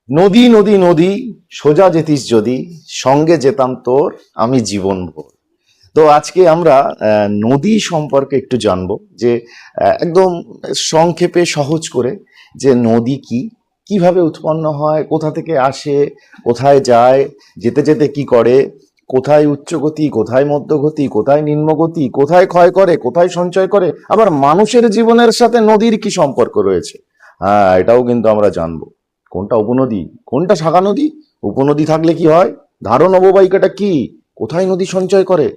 নদী নদী নদী সোজা যেতিস যদি, সঙ্গে যেতাম তোর আমি জীবন ভোর। তো আজকে আমরা নদী সম্পর্কে একটু জানবো, যে একদম সংক্ষেপে সহজ করে, যে নদী কি, কিভাবে উৎপন্ন হয়, কোথা থেকে আসে, কোথায় যায়, যেতে যেতে কি করে, কোথায় উচ্চগতি, কোথায় মধ্যগতি, কোথায় নিম্নগতি, কোথায় ক্ষয় করে, কোথায় সঞ্চয় করে, আবার মানুষের জীবনের সাথে নদীর কি সম্পর্ক রয়েছে। হ্যাঁ, এটাও কিন্তু আমরা জানবো। কোনটা উপনদী, কোনটা শাখা নদী, উপনদী থাকলে কি হয়, ধারণ অববাহিকাটা কি, কোথায় নদী সঞ্চয় করে,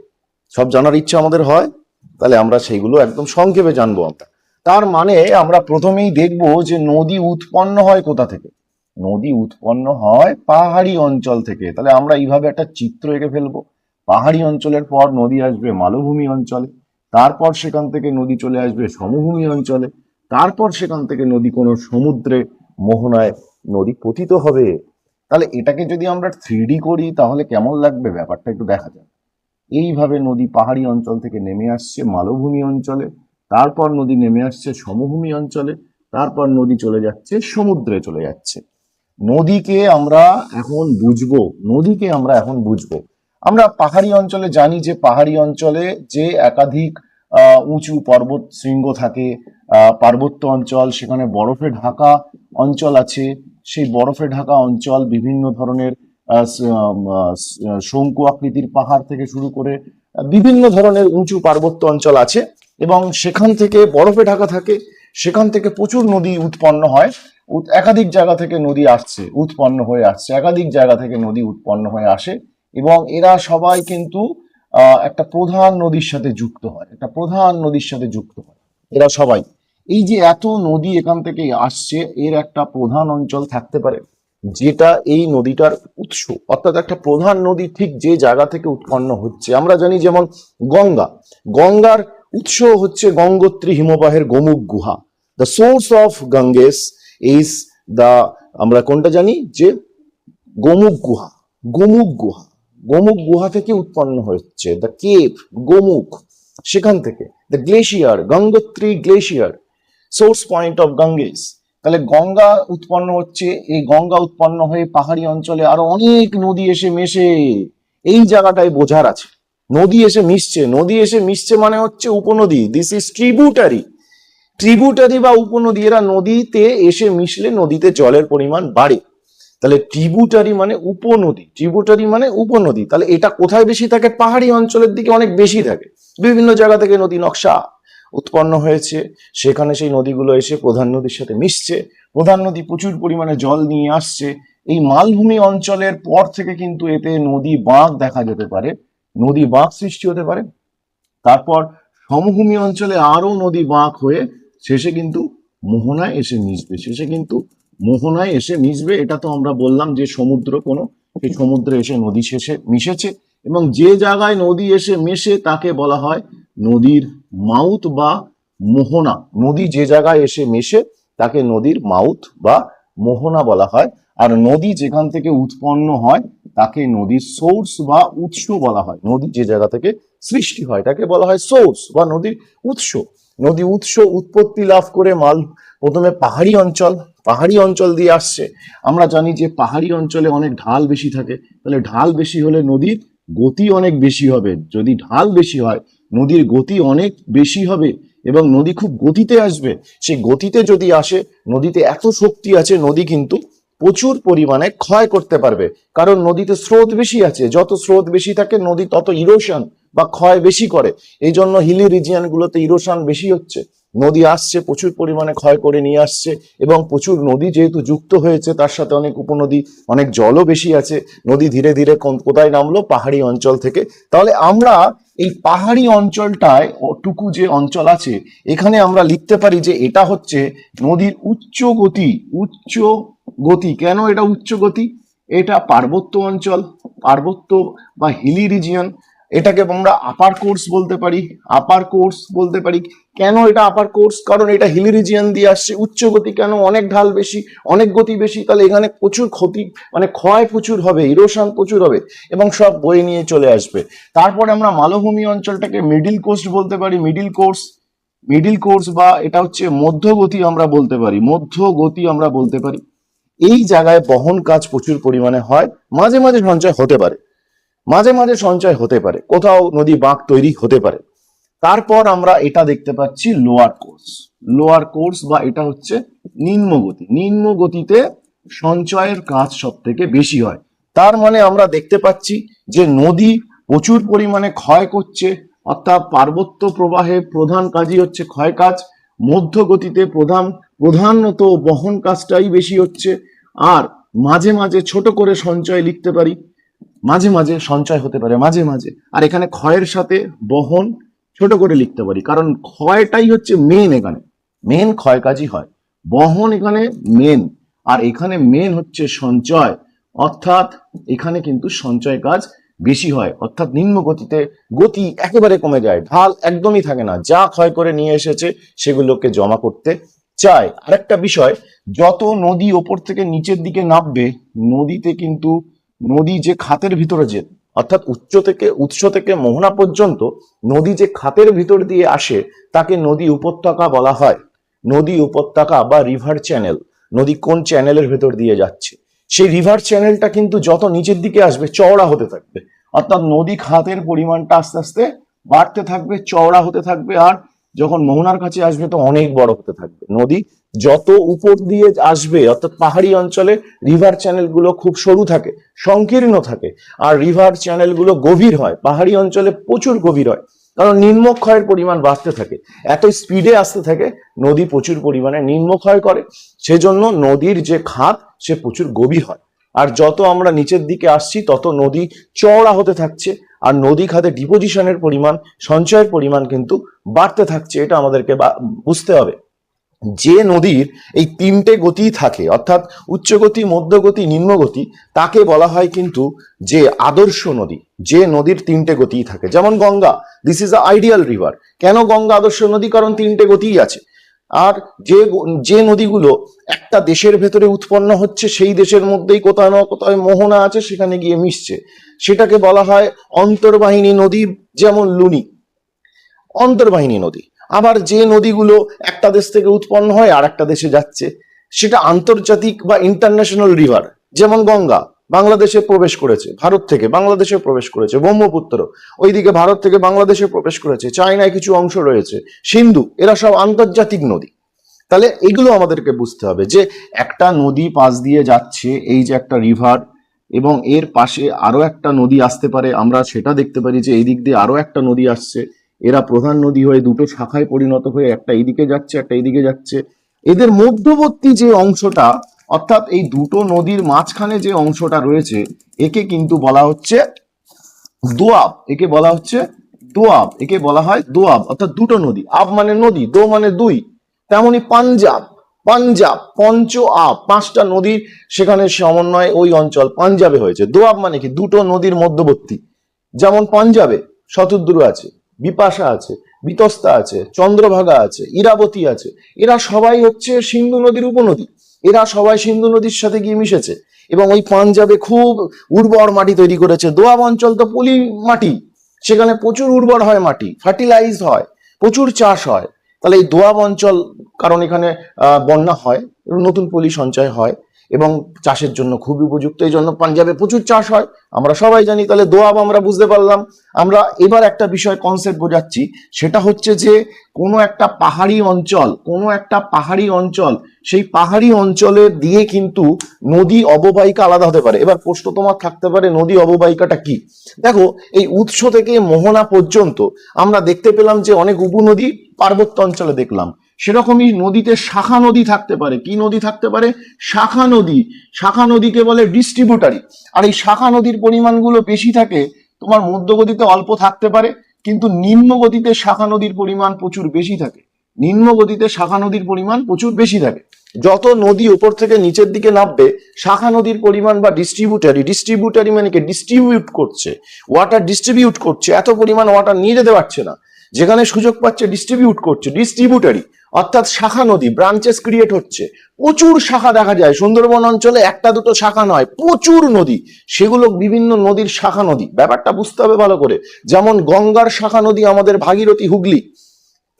সব জানার ইচ্ছা আমাদের হয়। তাহলে আমরা সেইগুলো একদম সংক্ষেপে জানবো আমরা। তার মানে আমরা প্রথমেই দেখব যে নদী উৎপন্ন হয় কোথা থেকে। নদী উৎপন্ন হয় পাহাড়ি অঞ্চল থেকে। তাহলে আমরা এইভাবে একটা চিত্র এঁকে ফেলবো। পাহাড়ি অঞ্চলের পর নদী আসবে মালভূমি অঞ্চলে, তারপর সেখান থেকে নদী চলে আসবে সমভূমি অঞ্চলে, তারপর সেখান থেকে নদী কোনো সমুদ্রে, মোহনায় নদী পতিত হবে। তাহলে এটাকে যদি আমরা 3D করি তাহলে কেমন লাগবে ব্যাপারটা একটু দেখা যায়। এইভাবে নদী পাহাড়ি অঞ্চল থেকে নেমে আসছে মালভূমি অঞ্চলে, তারপর নদী নেমে আসছে সমভূমি অঞ্চলে, তারপর নদী চলে যাচ্ছে সমুদ্রে চলে যাচ্ছে। নদীকে আমরা এখন বুঝবো, নদীকে আমরা এখন বুঝবো। আমরা পাহাড়ি অঞ্চলে জানি যে পাহাড়ি অঞ্চলে যে একাধিক উঁচু পর্বত শৃঙ্গ থাকে, পার্বত্য অঞ্চল, সেখানে বরফে ঢাকা অঞ্চল আছে। সেই বরফে ঢাকা অঞ্চল বিভিন্ন ধরনের শঙ্কু আকৃতির পাহাড় থেকে শুরু করে বিভিন্ন ধরনের উঁচু পার্বত্য অঞ্চল আছে, এবং সেখান থেকে বরফে ঢাকা থাকে। সেখান থেকে প্রচুর নদী উৎপন্ন হয়। একাধিক জায়গা থেকে নদী আসছে, উৎপন্ন হয়ে আসছে, একাধিক জায়গা থেকে নদী উৎপন্ন হয়ে আসে, এবং এরা সবাই কিন্তু একটা প্রধান নদীর সাথে যুক্ত হয়, একটা প্রধান নদীর সাথে যুক্ত হয় এরা সবাই। এই যে এত নদী এখান থেকে আসছে, এর একটা প্রধান অঞ্চল থাকতে পারে যেটা এই নদীটার উৎস, অর্থাৎ একটা প্রধান নদী ঠিক যে জায়গা থেকে উৎপন্ন হচ্ছে। আমরা জানি যেমন গঙ্গা, গঙ্গার উৎস হচ্ছে গঙ্গোত্রী হিমবাহের গোমুখ গুহা। The source of গঙ্গেস is the, আমরা কোনটা জানি, যে গোমুখ গুহা। গোমুখ গুহা, গোমুখ গুহা থেকে উৎপন্ন হচ্ছে দ্য কেভ, গোমুখ, সেখান থেকে the glacier, Gangotri glacier, source point of গঙ্গেস। তাহলে গঙ্গা উৎপন্ন হচ্ছে, এই গঙ্গা উৎপন্ন হয়ে পাহাড়ি অঞ্চলে আরো অনেক নদী এসে মেশে। এই জায়গাটায় বোঝার আছে, নদী এসে মিশছে, নদী এসে মিশছে মানে হচ্ছে উপনদী। This is tributary. ট্রিবিউটারি বা উপনদী, এরা নদীতে এসে মিশলে নদীতে জলের পরিমাণ বাড়ে। তাহলে ট্রিবিউটারি মানে উপনদী, ট্রিবিউটারি মানে উপনদী। তাহলে এটা কোথায় বেশি থাকে, পাহাড়ি অঞ্চলের দিকে অনেক বেশি থাকে। বিভিন্ন জায়গা থেকে নদী নকশা উৎপন্ন হয়েছে, সেখানে সেই নদীগুলো এসে প্রধান নদীর সাথে মিশছে, প্রধান নদী প্রচুর পরিমাণে জল নিয়ে আসছে। এই মালভূমি অঞ্চলের পর থেকে কিন্তু এতে নদী বাঁক দেখা যেতে পারে, নদী বাঁক সৃষ্টি হতে পারে। তারপর সমভূমি অঞ্চলে আরো নদী বাঁক হয়ে শেষে কিন্তু মোহনায় এসে মিশবে, শেষে কিন্তু মোহনায় এসে মিশবে। এটা তো আমরা বললাম যে সমুদ্র কোনো, সেই সমুদ্রে এসে নদী শেষে মিশেছে, এবং যে জায়গায় নদী এসে মেশে তাকে বলা হয় নদীর মাউথ বা মোহনা। নদী যে জায়গায় এসে মেশে তাকে নদীর মাউথ বা মোহনা বলা হয়। আর নদী যেখান থেকে উৎপন্ন হয় তাকে নদীর সোর্স বা উৎস বলা হয়। নদী যে জায়গা থেকে সৃষ্টি হয় তাকে বলা হয় সোর্স বা নদীর উৎস। নদী উৎস উৎপত্তি লাভ করে প্রথমে পাহাড়ি অঞ্চল, পাহাড়ি অঞ্চল দিয়ে আসছে। আমরা জানি যে পাহাড়ি অঞ্চলে অনেক ঢাল বেশি থাকে, তাহলে ঢাল বেশি হলে নদীর গতি অনেক বেশি হবে। যদি ঢাল বেশি হয় নদীর গতি অনেক বেশি হবে, এবং নদী খুব গতিতে আসবে। সেই গতিতে যদি আসে, নদীতে এত শক্তি আছে, নদী কিন্তু প্রচুর পরিমাণে ক্ষয় করতে পারবে, কারণ নদীতে স্রোত বেশি আছে। যত স্রোত বেশি থাকে নদী তত ইরোশন বা ক্ষয় বেশি করে। এই জন্য হিলি রিজিয়ন গুলোতে ইরোশন বেশি হচ্ছে। নদী আসছে, প্রচুর পরিমাণে ক্ষয় করে নিয়ে আসছে, এবং প্রচুর নদী যেহেতু যুক্ত হয়েছে তার সাথে অনেক উপনদী, অনেক জলও বেশি আছে। নদী ধীরে ধীরে কোথায় নামলো, পাহাড়ি অঞ্চল থেকে। তাহলে আমরা এই পাহাড়ি অঞ্চলটায় টুকু যে অঞ্চল আছে, এখানে আমরা লিখতে পারি যে এটা হচ্ছে নদীর উচ্চ গতি। উচ্চ গতি কেন এটা উচ্চ গতি, এটা পার্বত্য অঞ্চল, পার্বত্য বা হিলি রিজিয়ন। এটাকে আমরা আপার কোর্স বলতে পারি, আপার কোর্স বলতে পারি। কেন এটা আপার কোর্স, কারণ এটা হিলি রিজিয়ন দিয়ে আসছে। উচ্চ গতি কেন, অনেক ঢাল বেশি, অনেক গতি বেশি, তাহলে এখানে প্রচুর ক্ষতি, মানে ক্ষয় প্রচুর হবে, ইরোশন প্রচুর হবে, এবং সব বয়ে নিয়ে চলে আসবে। তারপরে আমরা মালভূমি অঞ্চলটাকে মিডিল কোস্ট বলতে পারি, মিডিল কোর্স, মিডিল কোর্স বা এটা হচ্ছে মধ্যগতি আমরা বলতে পারি, মধ্যগতি আমরা বলতে পারি। এই জায়গায় বহন কাজ প্রচুর পরিমাণে হয়, মাঝে মাঝে সঞ্চয় হতে পারে, মাঝে মাঝে সঞ্চয় হতে পারে, কোথাও নদী বাঁক তৈরি হতে পারে। তারপর আমরা এটা দেখতে পাচ্ছি লোয়ার কোর্স। লোয়ার কোর্স বা এটা হচ্ছে নিম্ন গতি। নিম্ন গতিতে সঞ্চয়ের কাজ সব থেকে বেশি হয়। তার মানে আমরা দেখতে পাচ্ছি যে নদী প্রচুর পরিমাণে ক্ষয় করছে, অর্থাৎ পার্বত্য প্রবাহে প্রধান কাজই হচ্ছে ক্ষয় কাজ। মধ্য গতিতে প্রধানত বহন কাজটাই বেশি হচ্ছে। আর মাঝে মাঝে ছোট করে সঞ্চয় লিখতে পারি, মাঝে মাঝে সঞ্চয় হতে পারে মাঝে মাঝে। আর এখানে ক্ষয়ের সাথে বহন ছোট করে লিখতে পারি, কারণ ক্ষয়টাই হচ্ছে মেন, এখানে মেন ক্ষয় কাজই হয়, বহন এখানে মেন, আর এখানে মেন হচ্ছে সঞ্চয়। অর্থাৎ এখানে কিন্তু সঞ্চয় কাজ বেশি হয়, অর্থাৎ নিম্ন গতিতে গতি একেবারে কমে যায়, ঢাল একদমই থাকে না, যা ক্ষয় করে নিয়ে এসেছে সেগুলোকে জমা করতে চায়। আরেকটা বিষয়, যত নদী ওপর থেকে নিচের দিকে নামবে, নদীতে কিন্তু নদী যে খাতের ভিতরে যে, অর্থাৎ উৎস থেকে মোহনা পর্যন্ত নদী যে খাতের ভিতর দিয়ে আসে তাকে নদী উপত্যকা বলা হয়। নদী উপত্যকা বা রিভার চ্যানেল, নদী কোন চ্যানেলের ভেতর দিয়ে যাচ্ছে, সেই রিভার চ্যানেলটা কিন্তু যত নিচের দিকে আসবে চওড়া হতে থাকবে, অর্থাৎ নদী খাতের পরিমাণটা আস্তে আস্তে বাড়তে থাকবে, চওড়া হতে থাকবে, আর যখন মোহনার কাছে আসবে তো অনেক বড় হতে থাকবে। নদী যত উপর দিয়ে আসবে, অর্থাৎ পাহাড়ি অঞ্চলে রিভার চ্যানেলগুলো খুব সরু থাকে, সংকীর্ণ থাকে, আর রিভার চ্যানেলগুলো গভীর হয়, পাহাড়ি অঞ্চলে প্রচুর গভীর হয়, কারণ নিম্নক্ষয়ের পরিমাণ বাড়তে থাকে, এত স্পিডে আসতে থাকে, নদী প্রচুর পরিমাণে নিম্নক্ষয় করে, সেজন্য নদীর যে খাত সে প্রচুর গভীর হয়। আর যত আমরা নিচের দিকে আসছি তত নদী চওড়া হতে থাকছে, আর নদী খাতে ডিপোজিশনের পরিমাণ, সঞ্চয়ের পরিমাণ কিন্তু বাড়তে থাকছে। এটা আমাদেরকে বুঝতে হবে। যে নদীর এই তিনটে গতি থাকে, অর্থাৎ উচ্চগতি, মধ্যগতি, নিম্নগতি, তাকে বলা হয় কিন্তু যে আদর্শ নদী। যে নদীর তিনটে গতি থাকে, যেমন Ganga, this is a ideal river. কেন গঙ্গা আদর্শ নদী? কারণ তিনটে গতিই আছে। আর যে নদীগুলো একটা দেশের ভেতরে উৎপন্ন হচ্ছে, সেই দেশের মধ্যেই কোথাও না কোথাও মোহনা আছে, সেখানে গিয়ে মিশছে, সেটাকে বলা হয় অন্তর্বাহিনী নদী। যেমন লুনি, অন্তর্বাহিনী নদী। আবার যে নদীগুলো একটা দেশ থেকে উৎপন্ন হয় আর একটা দেশে যাচ্ছে, সেটা আন্তর্জাতিক বা ইন্টারন্যাশনাল রিভার। যেমন গঙ্গা বাংলাদেশে প্রবেশ করেছে, ভারত থেকে বাংলাদেশে প্রবেশ করেছে, ব্রহ্মপুত্র ওইদিকে ভারত থেকে বাংলাদেশে প্রবেশ করেছে, চায়নায় কিছু অংশ রয়েছে, সিন্ধু, এরা সব আন্তর্জাতিক নদী। তাহলে এগুলো আমাদেরকে বুঝতে হবে যে একটা নদী পাশ দিয়ে যাচ্ছে, এই যে একটা রিভার, এবং এর পাশে আরো একটা নদী আসতে পারে, আমরা সেটা দেখতে পারি যে এই দিক দিয়ে আরো একটা নদী আসছে, এরা প্রধান নদী হয়ে দুটো শাখায় পরিণত হয়ে একটা এইদিকে যাচ্ছে, একটা এইদিকে যাচ্ছে। এদের মধ্যবর্তী যে অংশটা, অর্থাৎ এই দুটো নদীর মাঝখানে যে অংশটা রয়েছে, একে কিন্তু বলা হচ্ছে দোয়াব। একে বলা হচ্ছে দোয়াব, একে বলা হয় দোয়াব, অর্থাৎ দুটো নদী। আব মানে নদী, দো মানে দুই। তেমনি পাঞ্জাব, পাঞ্জাব পঞ্চ আব, পাঁচটা নদীর সেখানে সমন্বয় ওই অঞ্চল পাঞ্জাবে হয়েছে। দোয়াব মানে কি? দুটো নদীর মধ্যবর্তী। যেমন পাঞ্জাবে শতদ্রু আছে, বিপাশা আছে, বিতস্তা আছে, চন্দ্রভাগা আছে, ইরাবতী আছে, এরা সবাই হচ্ছে সিন্ধু নদীর উপনদী, এরা সবাই সিন্ধু নদীর সাথে গিয়ে মিশেছে, এবং ওই পাঞ্জাবে খুব উর্বর মাটি তৈরি করেছে। দোয়াব অঞ্চল তো পলি মাটি, সেখানে প্রচুর উর্বর হয় মাটি, ফার্টিলাইজ হয়, প্রচুর চাষ হয়। তাহলে এই দোয়াব অঞ্চল, কারণ এখানে বন্যা হয়, নতুন পলি সঞ্চয় হয় এবং চাষের জন্য খুবই উপযুক্ত, এই জন্য পাঞ্জাবে প্রচুর চাষ হয়, আমরা সবাই জানি। তাহলে দোয়াব আমরা বুঝতে পারলাম। আমরা এবার একটা বিষয় কনসেপ্ট বোঝাচ্ছি, সেটা হচ্ছে যে কোনো একটা পাহাড়ি অঞ্চল, সেই পাহাড়ি অঞ্চলে দিয়ে কিন্তু নদী অববাহিকা আলাদা হতে পারে। এবার প্রশ্ন তোমার থাকতে পারে, নদী অববাহিকাটা কি? দেখো, এই উৎস থেকে মোহনা পর্যন্ত আমরা দেখতে পেলাম যে অনেক উপনদী পার্বত্য অঞ্চলে দেখলাম, সেরকমই নদীতে শাখা নদী থাকতে পারে। কি নদী থাকতে পারে? শাখা নদী। শাখা নদীকে বলে ডিস্ট্রিবিউটারি। আর এই শাখা নদীর পরিমাণগুলো বেশি থাকে, তোমার মধ্যগতিতে অল্প থাকতে পারে, কিন্তু নিম্ন গতিতে শাখা নদীর পরিমাণ প্রচুর বেশি থাকে। নিম্ন গতিতে শাখা নদীর পরিমাণ প্রচুর বেশি থাকে। যত নদী উপর থেকে নিচের দিকে নামবে, শাখা নদীর পরিমাণ বা ডিস্ট্রিবিউটারি মানে কি? ডিস্ট্রিবিউট করছে, ওয়াটার ডিস্ট্রিবিউট করছে, এত পরিমাণ ওয়াটার নিয়ে যেতে পারছে না, যেখানে সুযোগ পাচ্ছে ডিস্ট্রিবিউট করছে, ডিস্ট্রিবিউটারি। অর্থাৎ শাখা নদী, ব্রাঞ্চেস ক্রিয়েট হচ্ছে, প্রচুর শাখা দেখা যায় সুন্দরবন অঞ্চলে, একটা দুটো শাখা নয়, প্রচুর নদী, সেগুলো বিভিন্ন নদীর শাখা নদী। ব্যাপারটা বুঝতে হবে ভালো করে। যেমন গঙ্গার শাখা নদী আমাদের ভাগীরথী, হুগলি,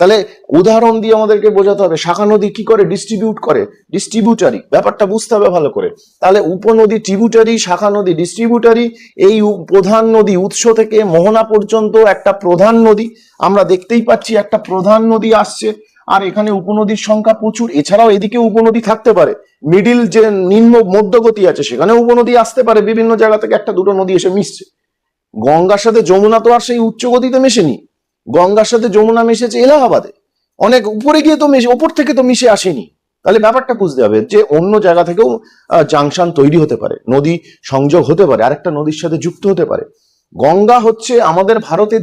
তাহলে উদাহরণ দিয়ে আমাদেরকে বোঝাতে হবে শাখা নদী কি করে ডিস্ট্রিবিউট করে, ডিস্ট্রিবিউটারি, ব্যাপারটা বুঝতে হবে ভালো করে। তাহলে উপনদী ট্রিবিউটারি, শাখা নদী ডিস্ট্রিবিউটারি। এই প্রধান নদী উৎস থেকে মোহনা পর্যন্ত একটা প্রধান নদী, আমরা দেখতেই পাচ্ছি একটা প্রধান নদী আসছে। আর এখানে উপনদীর সংখ্যা প্রচুর, এছাড়াও এদিকে উপনদী থাকতে পারে, মিডিল যে নিম্ন মধ্যগতি আছে সেখানে উপনদী আসতে পারে, বিভিন্ন জায়গা থেকে একটা দুটো নদী এসে মিশছে। গঙ্গার সাথে যমুনা তো আর সেই উচ্চ গতিতে মেশেনি, গঙ্গার সাথে যমুনা মিশেছে এলাহাবাদে, অনেক উপরে গিয়ে তো মিশে, ওপর থেকে তো মিশে আসেনি। তাহলে ব্যাপারটা বুঝতে হবে যে অন্য জায়গা থেকেও জাংশন তৈরি হতে পারে, নদী সংযোগ হতে পারে, আরেকটা নদীর সাথে যুক্ত হতে পারে। গঙ্গা হচ্ছে আমাদের ভারতের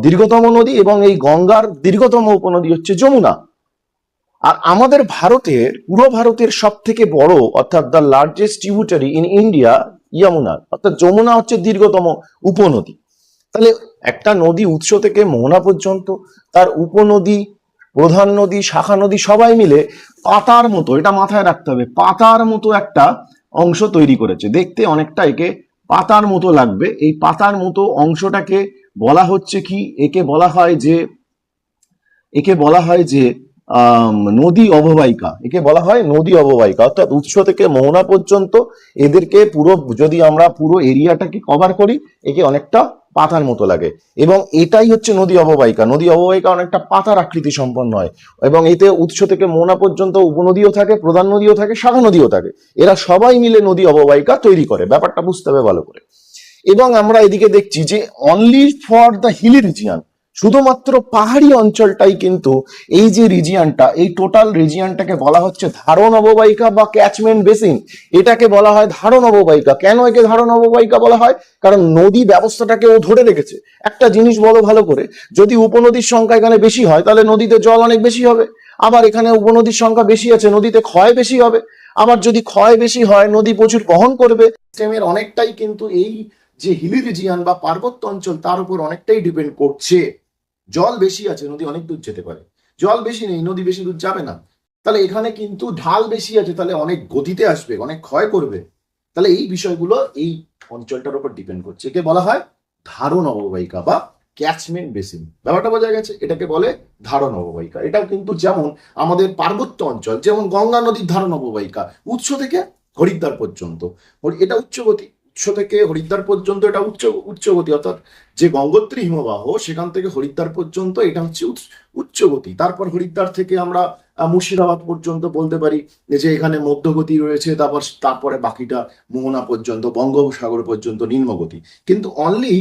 দীর্ঘতম নদী, এবং এই গঙ্গার দীর্ঘতম উপনদী হচ্ছে যমুনা। আর আমাদের ভারতের, পুরো ভারতের সব থেকে বড় অর্থাৎ the largest tributary in India Yamuna, অর্থাৎ যমুনা হচ্ছে দীর্ঘতম উপনদী। তাহলে একটা নদী উৎস থেকে মোহনা পর্যন্ত তার উপনদী, প্রধান নদী, শাখা নদী সবাই মিলে পাতার মতো, এটা মাথায় রাখতে হবে, পাতার মতো একটা অংশ তৈরি করেছে। দেখতে অনেকটা একে পাতার মতো লাগবে। এই পাতার মতো অংশটাকে বলা হচ্ছে কি, একে বলা হয় যে নদী অববাহিকা, একে বলা হয় নদী অববাহিকা। অর্থাৎ উৎস থেকে মোহনা পর্যন্ত এদেরকে পুরো, যদি আমরা পুরো এরিয়াটাকে কভার করি, একে অনেকটা পাতার মতো লাগে, এবং এটাই হচ্ছে নদী অববাহিকা। নদী অববাহিকা অনেকটা পাতার আকৃতি সম্পন্ন হয়, এবং এতে উৎস থেকে মোহনা পর্যন্ত উপনদীও থাকে, প্রধান নদীও থাকে, শাখা নদীও থাকে, এরা সবাই মিলে নদী অববাহিকা তৈরি করে। ব্যাপারটা বুঝতে হবে ভালো করে। এবং আমরা এদিকে দেখছি যে only for the hilly region, শুধুমাত্র পাহাড়ি অঞ্চলটাই কিন্তু, এই যে রিজিয়নটা, এই টোটাল রিজিয়নটাকে বলা হচ্ছে ধারণ অববাহিকা বা ক্যাচমেন্ট বেসিন। এটাকে বলা হয় ধারণ অববাহিকা। কেন একে ধারণ অববাহিকা বলা হয়? কারণ নদী ব্যবস্থাটাকে ও ধরে রেখেছে। একটা জিনিস বলো ভালো করে, যদি উপনদীর সংখ্যা এখানে বেশি হয় তাহলে নদীতে জল অনেক বেশি হবে, আবার এখানে উপনদীর সংখ্যা বেশি আছে, নদীতে ক্ষয় বেশি হবে। আবার যদি ক্ষয় বেশি হয়, নদী প্রচুর বহন করবে। সিস্টেমের অনেকটাই কিন্তু এই যে হিলি রিজিয়ন বা পার্বত্য অঞ্চল, তার উপর অনেকটাই ডিপেন্ড করছে। জল বেশি আছে, নদী অনেক দূর যেতে পারে, জল বেশি নেই, নদী বেশি দূর যাবে না। তাহলে এখানে কিন্তু ঢাল বেশি আছে, তাহলে অনেক গতিতে আসবে, অনেক ক্ষয় করবে। তাহলে এই বিষয়গুলো এই অঞ্চলটার উপর ডিপেন্ড করছে। একে বলা হয় ধারণ অববাহিকা বা ক্যাচমেন্ট বেসিন। ব্যাপারটা বোঝা গেছে? এটাকে বলে ধারণ অববাহিকা। এটাও কিন্তু যেমন আমাদের পার্বত্য অঞ্চল, যেমন গঙ্গা নদীর ধারণ অববাহিকা, উৎস থেকে হরিদ্বার পর্যন্ত, এটা উচ্চগতি। উৎস থেকে হরিদ্বার পর্যন্ত এটা উচ্চগতি, অর্থাৎ যে গঙ্গোত্রী হিমবাহ সেখান থেকে হরিদ্বার পর্যন্ত এটা হচ্ছে উচ্চগতি। তারপর হরিদ্বার থেকে আমরা মুর্শিদাবাদ পর্যন্ত বলতে পারি যে এখানে মধ্যগতি রয়েছে, তারপরে বাকিটা মোহনা পর্যন্ত, বঙ্গোপসাগর পর্যন্ত নিম্নগতি। কিন্তু only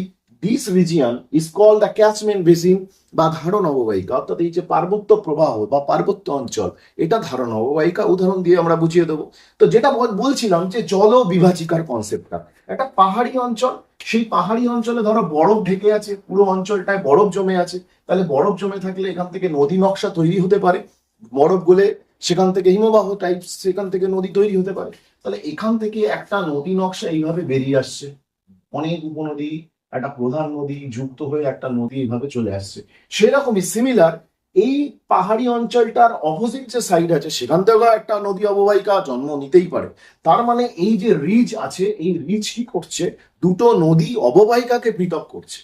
this region is call the catchment basin বা ধারণ অববাহিকা। অর্থাৎ এই যে পার্বত্য প্রবাহ বা পার্বত্য অঞ্চল, এটা ধারণ অববাহিকা। উদাহরণ দিয়ে আমরা বুঝিয়ে দেবো। তো যেটা বলছিলাম যে জল বিভাজিকার কনসেপ্টটা, একটা পাহাড়ি অঞ্চল, সেই পাহাড়ি অঞ্চলে ধরো বরফ ঢেকে আছে, পুরো অঞ্চলটায় বরফ জমে আছে। তাহলে বরফ জমে থাকলে এখান থেকে নদী নকশা তৈরি হতে পারে, বরফ গলে সেখান থেকে হিমবাহ টাইপ, সেখান থেকে নদী তৈরি হতে পারে। তাহলে এখান থেকে একটা নদী নকশা এইভাবে বেরিয়ে আসছে, অনেক উপনদী, একটা প্রধান নদী যুক্ত হয়ে একটা নদী এইভাবে চলে আসছে। সেরকমই সিমিলার এই পাহাড়ি অঞ্চলটার অপোজিট যে সাইড আছে, সেখান থেকেও একটা নদী অববাহিকা জন্ম নিতেই পারে। তার মানে এই যে রিজ আছে, এই রিজ কি করছে, দুটো নদী অববাহিকাকে পৃথক করছে,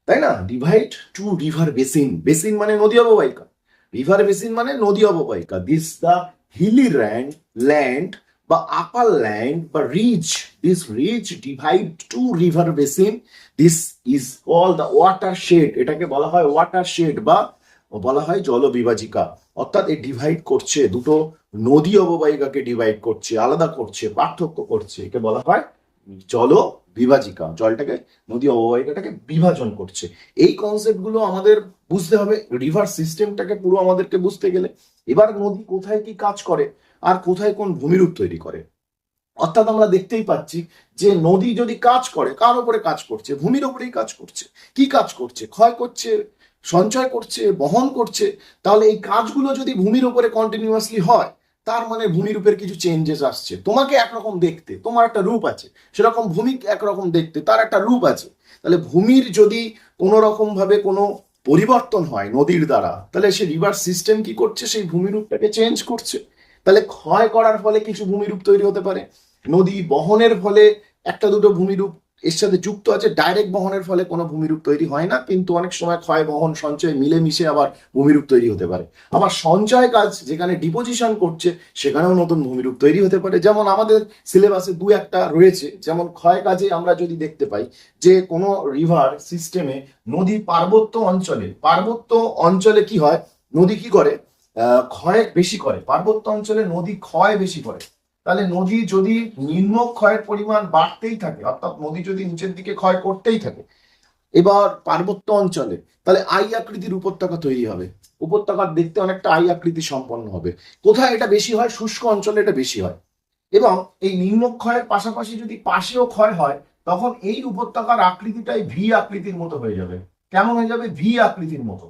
তাই না? Divide two river basin. Basin মানে নদী অববাহিকা, রিভার বেসিন মানে নদী অববাহিকা। দিস দ্য হিলি ল্যান্ড বা আপার ল্যান্ড বা ridge, this ridge divide two river basin. This is call the watershed. এটাকে বলা হয় ওয়াটার শেড বা বলা হয় জলবিভাজিকা। অর্থাৎ এই ডিভাইড করছে, দুটো নদী অববাহিকাকে ডিভাইড করছে, আলাদা করছে, পার্থক্য করছে। একে বলা হয় জল বিভাজিকা। জলটাকে, নদী অববাহিকাটাকে বিভাজন করছে। এই কনসেপ্ট গুলো আমাদের বুঝতে হবে রিভার সিস্টেমটাকে পুরো আমাদেরকে বুঝতে গেলে। এবার নদী কোথায় কি কাজ করে আর কোথায় কোন ভূমিরূপ তৈরি করে। অর্থাৎ আমরা দেখতেই পাচ্ছি যে নদী যদি কাজ করে, কার উপরে কাজ করছে? ভূমির উপরেই কাজ করছে। কি কাজ করছে? ক্ষয় করছে, সঞ্চয় করছে, বহন করছে। তাহলে এই কাজগুলো যদি ভূমির উপরে কন্টিনিউয়াসলি হয়, তার মানে ভূমিরূপের কিছু চেঞ্জেস আসছে। তোমাকে একরকম দেখতে, তোমার একটা রূপ আছে, সেরকম ভূমি একরকম দেখতে, তার একটা রূপ আছে। তাহলে ভূমির যদি কোনো রকম ভাবে কোনো পরিবর্তন হয় নদীর দ্বারা, তাহলে সে রিভার সিস্টেম কি করছে? সেই ভূমিরূপটাকে চেঞ্জ করছে। তাহলে ক্ষয় করার ফলে কিছু ভূমিরূপ তৈরি হতে পারে, নদী বহনের ফলে একটা দুটো ভূমিরূপ এর সাথে যুক্ত আছে। ডাইরেক্ট বহনের ফলে কোনো ভূমিরূপ তৈরি হয় না, কিন্তু অনেক সময় ক্ষয় বহন সঞ্চয় মিলেমিশে আবার ভূমিরূপ তৈরি হতে পারে। আবার সঞ্চয় কাজ যেখানে ডিপোজিশন করছে সেখানেও নতুন ভূমিরূপ তৈরি হতে পারে। যেমন আমাদের সিলেবাসে দু একটা রয়েছে, যেমন ক্ষয় কাজে আমরা যদি দেখতে পাই যে কোনো রিভার সিস্টেমে নদী পার্বত্য অঞ্চলে কি হয়, নদী কি করে, ক্ষয় বেশি করে। পার্বত্য অঞ্চলে নদী ক্ষয় বেশি করে। তাহলে নদী যদি নিম্ন ক্ষয়ের পরিমাণ বাড়তেই থাকে, অর্থাৎ নদী যদি নিচের দিকে ক্ষয় করতেই থাকে, এবার পার্বত্য অঞ্চলে তাহলে আই আকৃতির উপত্যকা তৈরি হবে। উপত্যকার দেখতে অনেকটা আই আকৃতি সম্পন্ন হবে। কোথায় এটা বেশি হয়? শুষ্ক অঞ্চলে এটা বেশি হয়। এবং এই নিম্নক্ষয়ের পাশাপাশি যদি পাশেও ক্ষয় হয়, তখন এই উপত্যকার আকৃতিটাই ভি আকৃতির মতো হয়ে যাবে। কেমন হয়ে যাবে? ভি আকৃতির মতো।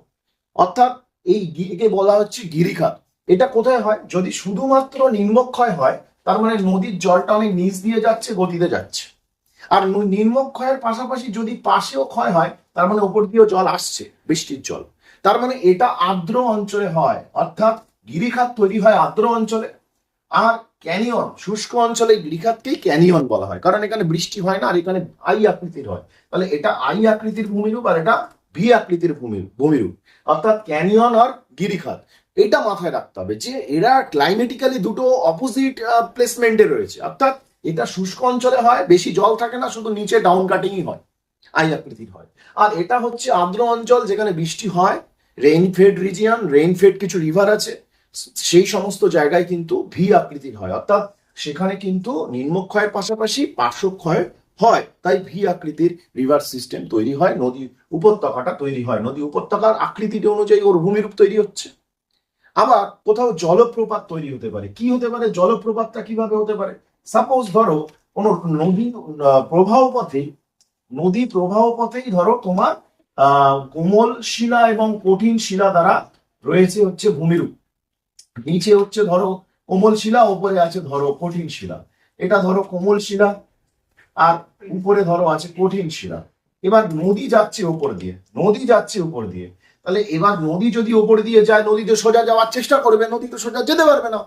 অর্থাৎ এই একে বলা হচ্ছে গিরিখাত। এটা কোথায় হয়? যদি শুধুমাত্র নিম্নক্ষয় হয়, তার মানে নদীর জলটা অনেক নিচ দিয়ে যাচ্ছে, গতিতে যাচ্ছে। আর নিম্নক্ষয়ের পাশাপাশি যদি পাশেও ক্ষয় হয়, তার মানে উপর দিয়েও জল আসছে, বৃষ্টির জল। তার মানে এটা আর্দ্র অঞ্চলে হয়, অর্থাৎ গিরিখাত তৈরি হয় আর্দ্র অঞ্চলে। আর ক্যানিয়ন শুষ্ক অঞ্চলে গিরিখাতকেই ক্যানিয়ন বলা হয়, কারণ এখানে বৃষ্টি হয় না, আর এখানে আই আকৃতির হয়। তাহলে এটা আই আকৃতির ভূমিরূপ, আর এটা ভি আকৃতির ভূমিরূপ, অর্থাৎ ক্যানিয়ন আর গিরিখাত। এটা মাথায় রাখতে হবে যে এরা ক্লাইমেটিক্যালি দুটো অপোজিট প্লেসমেন্টে রয়েছে। অর্থাৎ এটা শুষ্ক অঞ্চলে হয়, বেশি জল থাকে না, শুধু নিচে ডাউন কাটিংই হয়, আই আকৃতির হয়। আর এটা হচ্ছে আর্দ্র অঞ্চল, যেখানে বৃষ্টি হয়, রেইনফেড রিজিয়ন, রেইনফেড কিছু রিভার আছে, সেই সমস্ত জায়গায় কিন্তু ভি আকৃতির হয়। অর্থাৎ সেখানে কিন্তু নিম্নক্ষয়ের পাশাপাশি পার্শ্বক্ষয় হয়, তাই ভি আকৃতির রিভার সিস্টেম তৈরি হয়, নদী উপত্যকাটা তৈরি হয়। নদী উপত্যকার আকৃতিটি অনুযায়ী ওর ভূমিরূপ তৈরি হচ্ছে। আবার কোথাও জলপ্রপাত তৈরি হতে পারে। কি হতে পারে? জলপ্রপাতটা কিভাবে হতে পারে? সাপোজ ধরো কোনো নদী প্রবাহ পথে, নদী প্রবাহ পথেই ধরো তোমার কোমল শিলা এবং কঠিন শিলা দ্বারা রয়েছে হচ্ছে ভূমিরূপ। নিচে হচ্ছে ধরো কোমল শিলা, উপরে আছে ধরো কঠিন শিলা। এটা ধরো কোমল শিলা, আর উপরে ধরো আছে কঠিন শিলা। এবার নদী যাচ্ছে উপর দিয়ে, তাহলে এবার নদী যদি উপর দিয়ে যায়, নদী তো সোজা যাওয়ার চেষ্টা করবে, নদী তো সোজা যেতে পারবে না।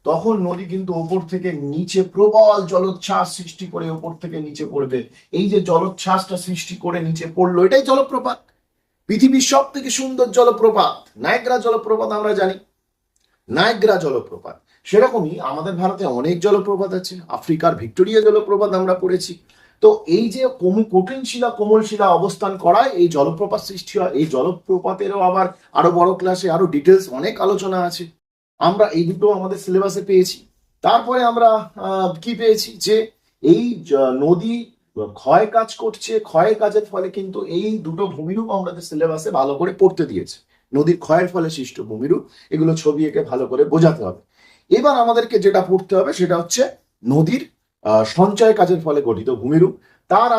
তখন নদী কিন্তু ওপর থেকে নিচে প্রবল জলোচ্ছ্বাস সৃষ্টি করে ওপর থেকে নিচে পড়বে। এই যে জলোচ্ছ্বাসটা সৃষ্টি করে নিচে পড়লো, এটাই জলপ্রপাত। পৃথিবীর সব থেকে সুন্দর জলপ্রপাত নায়াগ্রা জলপ্রপাত, আমরা জানি নায়াগ্রা জলপ্রপাত। সেরকমই আমাদের ভারতে অনেক জলপ্রপাত আছে। আফ্রিকার ভিক্টোরিয়া জলপ্রপাত আমরা পড়েছি। তো এই যে কঠিন শিলা কোমল শিলা অবস্থান করায় এই জলপ্রপাত সৃষ্টি হয়। এই জলপ্রপাতেরও আবার আরো বড় ক্লাসে আরো ডিটেলস অনেক আলোচনা আছে, আমরা এই দুটো আমাদের সিলেবাসে পেয়েছি। তারপরে আমরা কি পেয়েছি যে এই নদী ক্ষয় কাজ করছে, ক্ষয়ের কাজের ফলে কিন্তু এই দুটো ভূমিরূপ আমাদের সিলেবাসে ভালো করে পড়তে দিয়েছে। নদীর ক্ষয়ের ফলে সৃষ্ট ভূমিরূপ, এগুলো ছবি এঁকে ভালো করে বোঝাতে হবে। এবার আমাদেরকে যেটা পড়তে হবে সেটা হচ্ছে নদীর সঞ্চয় কাজের ফলে গঠিত ভূমিরূপ। তার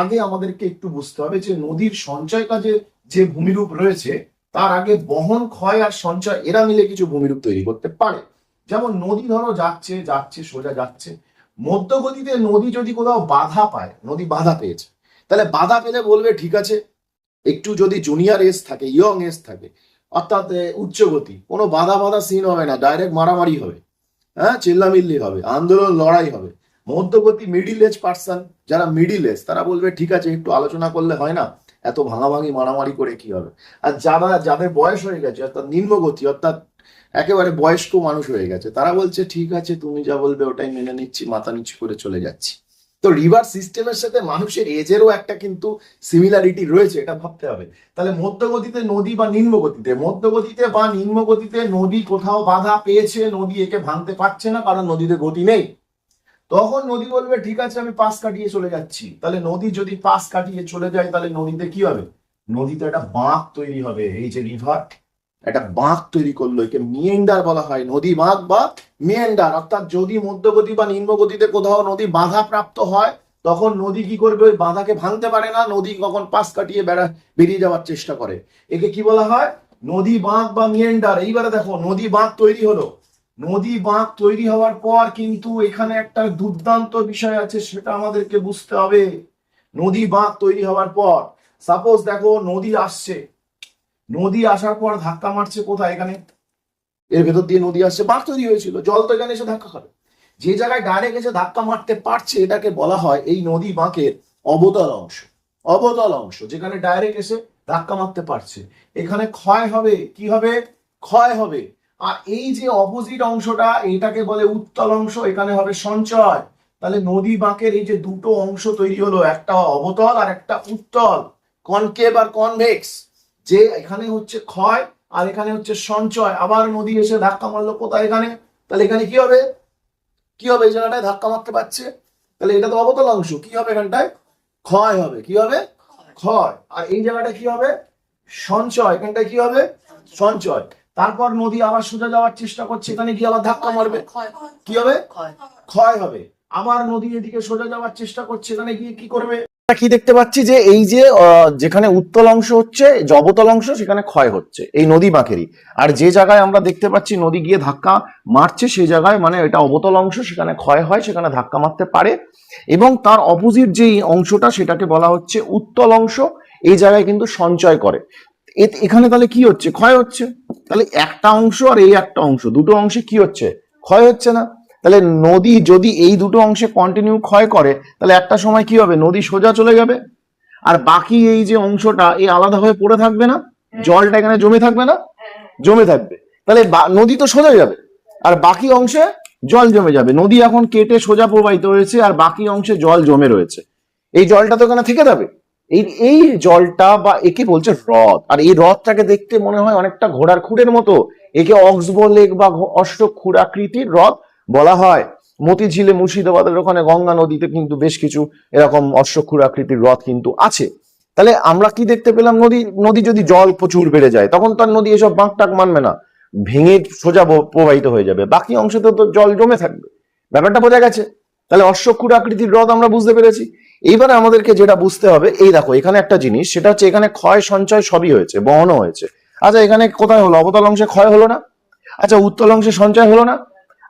আগে আমাদেরকে একটু বুঝতে হবে যে নদীর সঞ্চয় কাজে যে ভূমিরূপ রয়েছে, তার আগে বহন, ক্ষয় আর সঞ্চয় এরা মিলে কিছু ভূমিরূপ তৈরি করতে পারে। যেমন নদী ধরো যাচ্ছে যাচ্ছে সোজা যাচ্ছে, মধ্যগতিতে নদী যদি কোথাও বাধা পায়, নদী বাধা পেয়েছে, তাহলে বাধা পেলে বলবে ঠিক আছে, একটু যদি জুনিয়র এজ থাকে, ইয়ং এজ থাকে, অর্থাৎ উচ্চ গতি, কোনো বাধা বাধা সিন হবে না, ডাইরেক্ট মারামারি হবে, হ্যাঁ, চিল্লামিল্লি হবে, আন্দোলন, লড়াই হবে। মধ্যগতি মিডিল এজ পার্সন, যারা মিডিল এজ, তারা বলবে ঠিক আছে, একটু আলোচনা করলে হয় না, এত ভাঙাভাঙি মারামারি করে কি হবে। আর যাদের বয়স হয়ে গেছে, অর্থাৎ নিম্নগতি, অর্থাৎ একেবারে বয়স্ক মানুষ হয়ে গেছে, তারা বলছে ঠিক আছে, তুমি যা বলবে ওটাই মেনে নিচ্ছি, মাথা নিচু করে চলে যাচ্ছি। তো রিভার সিস্টেমের সাথে মানুষের এজেরও একটা কিন্তু সিমিলারিটি রয়েছে, এটা ভাবতে হবে। তাহলে মধ্যগতিতে নদী বা নিম্নগতিতে নদী কোথাও বাধা পেয়েছে, নদী একে ভাঙতে পারছে না, কারণ নদীতে গতি নেই। তখন নদী বলবে ঠিক আছে, আমি পাশ কাটিয়ে চলে যাচ্ছি। তাহলে নদী যদি পাশ কাটিয়ে চলে যায়, তাহলে নদীতে কি হবে? নদীতে একটা বাঁক তৈরি হবে। এই যে রিভার একটা বাঁক তৈরি করলো, একে মিয়েন্ডার বলা হয়, নদী বাঁক বা মিয়েন্ডার। অর্থাৎ যদি মধ্যগতি বা নিম্নগতিতে কোথাও নদী বাধা প্রাপ্ত হয়, তখন নদী কি করবে? ওই বাধাকে ভাঙতে পারে না, নদী কখন পাশ কাটিয়ে বেরিয়ে যাওয়ার চেষ্টা করে। একে কি বলা হয়? নদী বাঁক বা মিয়েন্ডার। এইবারে দেখো, নদী বাঁক তৈরি হলো। নদী বাঁক তৈরি হওয়ার পর কিন্তু এখানে একটা দুর্দান্ত বিষয় আছে, সেটা আমাদেরকে বুঝতে হবে। নদী বাঁক তৈরি হওয়ার পর সাপোজ দেখো নদী আসছে, নদী আসার পর ধাক্কা মারছে কোথায়? এখানে এর ভেতর দিয়ে নদী আসছে, বাঁক তৈরি হয়েছিল, জল তো এখানে এসে ধাক্কা খাবে। যে জায়গায় ডাইরেক্ট এসে ধাক্কা মারতে পারছে, এটাকে বলা হয়, এই নদী বাঁকের অবতল অংশ, অবতল অংশ যেখানে ডাইরেক্ট এসে ধাক্কা মারতে পারছে, এখানে ক্ষয় হবে, কি হবে? ক্ষয় হবে। আর এই যে অপোজিট অংশটা, এটাকে বলে উত্তল অংশ, এখানে হবে সঞ্চয়। তাহলে নদী বাঁকের এই যে দুটো অংশ তৈরি হলো, একটা অবতল আর একটা উত্তল, কনকেভ আর কনভেক্স, যে এখানে হচ্ছে ক্ষয় আর এখানে হচ্ছে সঞ্চয়। আবার নদী এসে ধাক্কা মারলো কোথায়? এখানে। তাহলে এখানে কি হবে? কি হবে? এই জায়গাটায় ধাক্কা মারতে পারছে, তাহলে এটা তো অবতল অংশ, কি হবে এখানটায়? ক্ষয় হবে। কি হবে? ক্ষয়। আর এই জায়গাটা কি হবে? সঞ্চয়। এখানটায় কি হবে? সঞ্চয়। তারপর নদী আবার সোজা যাওয়ার চেষ্টা করছে, এখানে গিয়ে আবার ধাক্কা মারবে, কি হবে? ক্ষয় হবে। আবার নদী এদিকে সোজা যাওয়ার চেষ্টা করছে, এখানে গিয়ে কি করবে? কি দেখতে পাচ্ছি যে এই যে যেখানে উত্তল অংশ হচ্ছে, অবতল অংশ, সেখানে ক্ষয় হচ্ছে এই নদী বাঁকেরই। আর যে জায়গায় আমরা দেখতে পাচ্ছি নদী গিয়ে ধাক্কা মারছে, সেই জায়গায় মানে এটা অবতল অংশ, সেখানে ক্ষয় হয়, সেখানে ধাক্কা মারতে পারে। এবং তার অপোজিট যেই অংশটা, সেটাকে বলা হচ্ছে উত্তল অংশ, এই জায়গায় কিন্তু সঞ্চয় করে। এখানে তাহলে কি হচ্ছে? ক্ষয় হচ্ছে। তাহলে একটা অংশ আর এই একটা অংশ, দুটো অংশে কি হচ্ছে? ক্ষয় হচ্ছে না। তাহলে নদী যদি এই দুটো অংশে কন্টিনিউ ক্ষয় করে, তাহলে একটা সময় কি হবে? নদী সোজা চলে যাবে, আর বাকি এই যে অংশটা এই আলাদা হয়ে পড়ে থাকবে না, জলটা এখানে জমে থাকবে না, জমে থাকবে। তাহলে নদী তো সোজা যাবে, আর বাকি অংশে জল জমে যাবে। নদী এখন কেটে সোজা প্রবাহিত হয়েছে, আর বাকি অংশে জল জমে রয়েছে, এই জলটা তো এখানে থেকে যাবে। এই এই জলটা বা একে বলছে হ্রদ। আর এই হ্রদটাকে দেখতে মনে হয় অনেকটা ঘোড়ার খুঁড়ের মতো, একে অক্সবো লেক বা অষ্টক্ষুরাকৃতির হ্রদ বলা হয়। মতিঝিলে, মুর্শিদাবাদের ওখানে গঙ্গা নদীতে কিন্তু বেশ কিছু এরকম অশ্বক্ষুরাকৃতির হ্রদ কিন্তু আছে। তাহলে আমরা কি দেখতে পেলাম? নদী যদি জল প্রচুর বেড়ে যায়, তখন তার নদী এসব বাঁক টাক মানবে না, ভেঙে সোজা প্রবাহিত হয়ে যাবে, বাকি অংশে তো জল জমে থাকবে। ব্যাপারটা বোঝা গেছে? তাহলে অশ্বক্ষুরাকৃতির হ্রদ আমরা বুঝতে পেরেছি। এইবারে আমাদেরকে যেটা বুঝতে হবে, এই দেখো এখানে একটা জিনিস, সেটা হচ্ছে এখানে ক্ষয় সঞ্চয় সবই হয়েছে, বহনও হয়েছে। আচ্ছা, এখানে কোথায় হলো? অবতল অংশে ক্ষয় হলো না? আচ্ছা, উত্তল অংশে সঞ্চয় হলো না?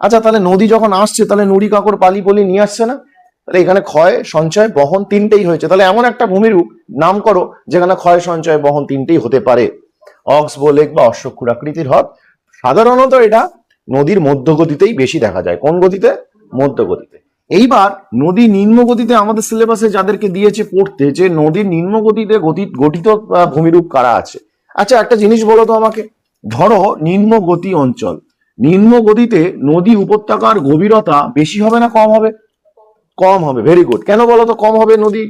আচ্ছা, তাহলে নদী যখন আসছে, তাহলে নুড়ি কাকড় পালি পলি নিয়ে আসছে না? তাহলে এখানে ক্ষয় সঞ্চয় বহন তিনটেই হয়েছে। তাহলে এমন একটা ভূমিরূপ নাম করো যেখানে ক্ষয় সঞ্চয় বহন তিনটেই হতে পারে। অক্সবো লেক বা অশ্বক্ষুরাকৃতির হ্রদ। সাধারণত এটা নদীর মধ্যগতিতেই বেশি দেখা যায়। কোন গতিতে? মধ্যগতিতে। এইবার নদী নিম্ন গতিতে আমাদের সিলেবাসে যাদেরকে দিয়েছে পড়তে, যে নদীর নিম্ন গতিতে গঠিত ভূমিরূপ কারা আছে। আচ্ছা, একটা জিনিস বলো তো আমাকে, ধরো নিম্ন গতি অঞ্চল, নিম্ন গতিতে নদী উপত্যকার গভীরতা বেশি হবে না কম হবে? কম হবে। Very good. কেন বলো তো কম হবে? নদী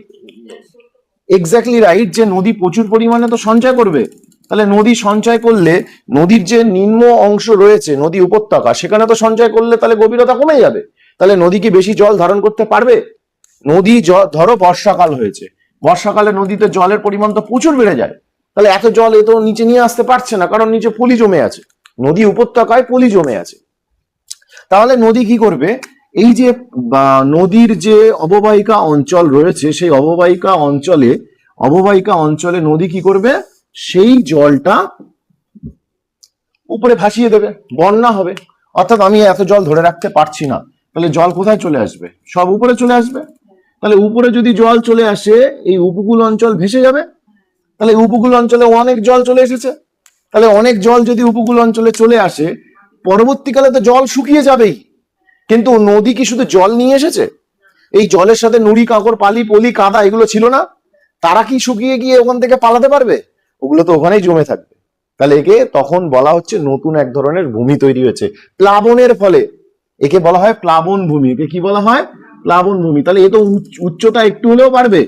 এক্স্যাক্টলি রাইট, যে নদী প্রচুর পরিমাণে তো সঞ্চয় করবে। তাহলে নদী সঞ্চয় করলে, নদীর যে নিম্ন অংশ রয়েছে নদী উপত্যকা, সেখানে তো সঞ্চয় করলে তাহলে গভীরতা কমে যাবে। তাহলে নদী কি বেশি জল ধারণ করতে পারবে? নদী ধরো বর্ষাকাল হয়েছে, বর্ষাকালে নদীতে জলের পরিমাণ তো প্রচুর বেড়ে যায়, তাহলে এত জল এ তো নিচে নিয়ে আসতে পারছে না, কারণ নিচে পলি জমে আছে, নদী উপত্যকায় পলি জমে আছে। তাহলে নদী কি করবে? এই যে নদীর যে অববাহিকা অঞ্চল রয়েছে, সেই অববাহিকা অঞ্চলে নদী কি করবে? সেই জলটা উপরে ভাসিয়ে দেবে, বন্যা হবে। অর্থাৎ আমি এত জল ধরে রাখতে পারছি না, তাহলে জল কোথায় চলে আসবে? সব উপরে চলে আসবে। তাহলে উপরে যদি জল চলে আসে, এই উপকূল অঞ্চল ভেসে যাবে। তাহলে উপকূল অঞ্চলে অনেক জল চলে এসেছে, তাহলে অনেক জল যদি উপকূল অঞ্চলে চলে আসে, পরবর্তীকালে তো জল শুকিয়ে যাবেই। কিন্তু নদী কি শুধু জল নিয়ে এসেছে? এই জলের সাথে নুড়ি কাকড় পালি পলি কাদা এগুলো ছিল না? তারা কি শুকিয়ে গিয়ে ওখান থেকে পালাতে পারবে? ওগুলো তো ওখানেই জমে থাকবে। তাহলে একে তখন বলা হচ্ছে নতুন এক ধরনের ভূমি তৈরি হয়েছে প্লাবনের ফলে। একে বলা হয় প্লাবন ভূমি। একে কি বলা হয়? প্লাবন ভূমি। তাহলে এ তো উচ্চতা একটু হলেও বাড়বে,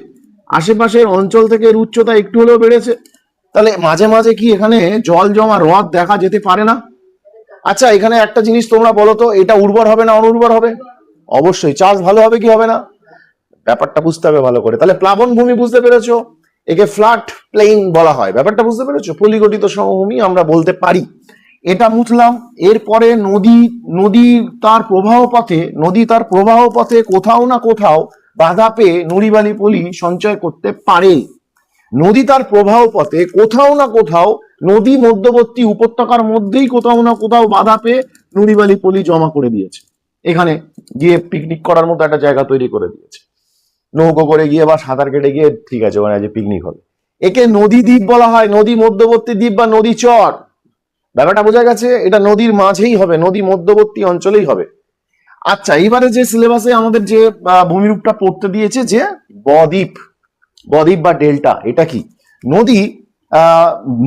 আশেপাশের অঞ্চল থেকে এর উচ্চতা একটু হলেও বেড়েছে। তাহলে মাঝে মাঝে কি এখানে জল জমা হ্রদ দেখা যেতে পারে না? আচ্ছা, এখানে একটা জিনিস তোমরা বলো তো, এটা উর্বর হবে না অনুর্বর হবে? অবশ্যই। চাষ ভালো হবে কি হবে না? ব্যাপারটা বুঝতে হবে ভালো করে। তাহলে প্লাবন ভূমি বুঝতে পেরেছো? একে ফ্ল্যাট প্লেইন বলা হয়। ব্যাপারটা বুঝতে পেরেছো? পলিগঠিত সমভূমি আমরা বলতে পারি। এটা মুছলাম। এরপরে নদী তার প্রবাহ পথে কোথাও না কোথাও বাধা পেয়ে নুড়িবালি পলি সঞ্চয় করতে পারে। নদী তার প্রবাহ পথে কোথাও না কোথাও নদী মধ্যবর্তী উপত্যকার মধ্যেই কোথাও না কোথাও বাধা পেয়ে নুড়িবালি পলি জমা করে দিয়েছে, এখানে গিয়ে পিকনিক করার মতো একটা জায়গা তৈরি করে দিয়েছে। নৌকো করে গিয়ে বা সাঁতার কেটে গিয়ে, ঠিক আছে, ওখানে আজ পিকনিক হবে। একে নদী দ্বীপ বলা হয়, নদী মধ্যবর্তী দ্বীপ বা নদী চর। ব্যাপারটা বোঝা গেছে? এটা নদীর মাঝেই হবে, নদী মধ্যবর্তী অঞ্চলেই হবে। আচ্ছা, এইবারে যে সিলেবাসে আমাদের যে ভূমিরূপটা পড়তে দিয়েছে, যে বদ্বীপ, বদ্বীপ বা ডেল্টা এটা কি? নদী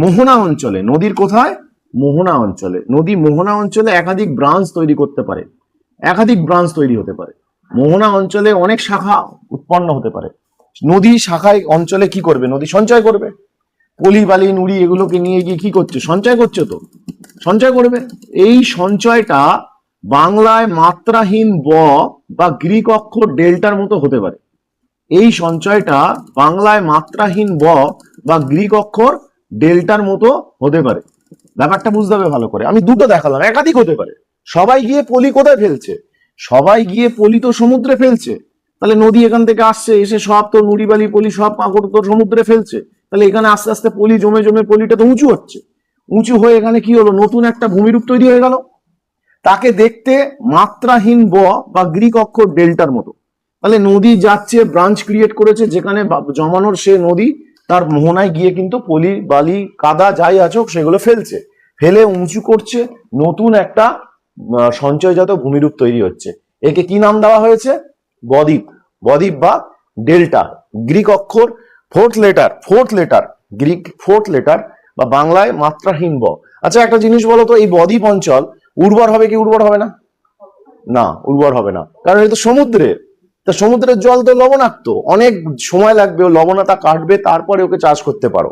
মোহনা অঞ্চলে, নদীর কোথায়? মোহনা অঞ্চলে। নদী মোহনা অঞ্চলে একাধিক ব্রাঞ্চ তৈরি করতে পারে, একাধিক ব্রাঞ্চ তৈরি হতে পারে। মোহনা অঞ্চলে অনেক শাখা উৎপন্ন হতে পারে। নদী শাখায় অঞ্চলে কি করবে? নদী সঞ্চয় করবে। পলি বালি নুড়ি এগুলোকে নিয়ে গিয়ে কি করছে? সঞ্চয় করছে, তো সঞ্চয় করবে। এই সঞ্চয়টা বাংলায় মাত্রাহীন ব বা গ্রিক অক্ষর ডেল্টার মতো হতে পারে। এই সঞ্চয়টা বাংলায় মাত্রাহীন ব বা গ্রিক অক্ষর ডেল্টার মতো হতে পারে। ব্যাপারটা বুঝতে হবে ভালো করে। আমি দুটো দেখালাম, একাধিক হতে পারে। সবাই গিয়ে পলি কোথায় ফেলছে? সবাই গিয়ে পলি তো সমুদ্রে ফেলছে। তাহলে নদী এখান থেকে আসছে, এসে সব তো নুড়ি বালি পলি সব পাথর তো সমুদ্রে ফেলছে। তাহলে এখানে আস্তে আস্তে পলি জমে জমে পলিটা তো উঁচু হচ্ছে। উঁচু হয়ে এখানে কি হলো? নতুন একটা ভূমিরূপ তৈরি হয়ে গেল। তাকে দেখতে মাত্রাহীন ব বা গ্রিক অক্ষর ডেল্টার মতো। তাহলে নদী যাচ্ছে, ব্রাঞ্চ ক্রিয়েট করেছে, যেখানে জমানোর সে নদী তার মোহনায় গিয়ে কিন্তু পলি বালি কাদা যাই আছোক সেগুলো ফেলছে, ফেলে উঁচু করছে, নতুন একটা সঞ্চয়জাত ভূমিরূপ তৈরি হচ্ছে। একে কি নাম দেওয়া হয়েছে? বদ্বীপ, বদ্বীপ বা ডেল্টা। গ্রিক অক্ষর fourth letter Greek fourth letter বা বাংলায় মাত্রাহীন ব। আচ্ছা একটা জিনিস বলো তো, এই বদ্বীপ অঞ্চল উর্বর হবে কি উর্বর হবে না? না, উর্বর হবে না, কারণ এটা তো সমুদ্রে। তা সমুদ্রের জল তো লবণাক্ত, অনেক সময় লাগবে, লবণতা কাটবে, তারপরে ওকে চাষ করতে পারো।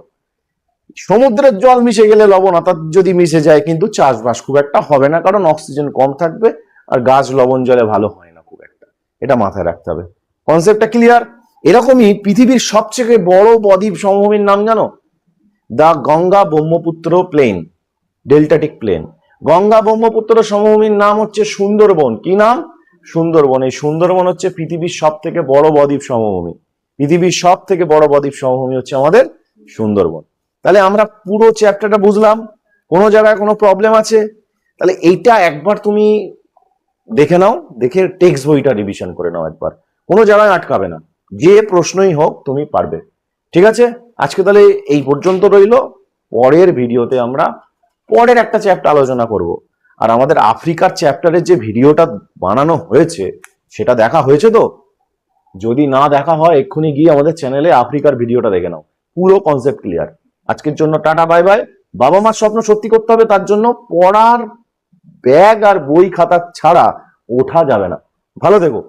সমুদ্রের জল মিশে গেলে লবণতা যদি মিশে যায় কিন্তু চাষবাস খুব একটা হবে না, কারণ অক্সিজেন কম থাকবে আর গাছ লবণ জলে ভালো হয় না খুব একটা। এটা মাথায় রাখতে হবে। কনসেপ্টটা ক্লিয়ার? এরকমই পৃথিবীর সবচেয়ে বড় বদ্বীপ সমভূমির নাম জানো? দা গঙ্গা ব্রহ্মপুত্র প্লেন, ডেল্টাটিক প্লেন। গঙ্গা ব্রহ্মপুত্র সমভূমির নাম হচ্ছে সুন্দরবন। কি নাম? সুন্দরবন। এই সুন্দরবন হচ্ছে পৃথিবীর সব থেকে বড় বদ্বীপ সমভূমি। পৃথিবীর সব থেকে বড় বদ্বীপ সমভূমি হচ্ছে আমাদের সুন্দরবন। তাহলে আমরা পুরো চ্যাপ্টারটা বুঝলাম। কোনো জায়গায় কোনো প্রবলেম আছে? তাহলে এইটা একবার তুমি দেখে নাও, দেখে টেক্সট বইটা রিভিশন করে নাও একবার। কোনো জায়গায় আটকাবে না, যে প্রশ্নই হোক তুমি পারবে। ঠিক আছে, আজকে তাহলে এই পর্যন্ত রইল। পরের ভিডিওতে আমরা পরের একটা চ্যাপ্টার আলোচনা করব। আর আমাদের আফ্রিকার চ্যাপ্টারের যে ভিডিওটা বানানো হয়েছে সেটা দেখা হয়েছে তো? যদি না দেখা হয় এক্ষুনি গিয়ে আমাদের চ্যানেলে আফ্রিকার ভিডিওটা দেখে নাও, পুরো কনসেপ্ট ক্লিয়ার। আজকের জন্য টাটা, বাই বাই। বাবা মার স্বপ্ন সত্যি করতে হবে, তার জন্য পড়ার ব্যাগ আর বই খাতা ছাড়া ওঠা যাবে না। ভালো থেকো।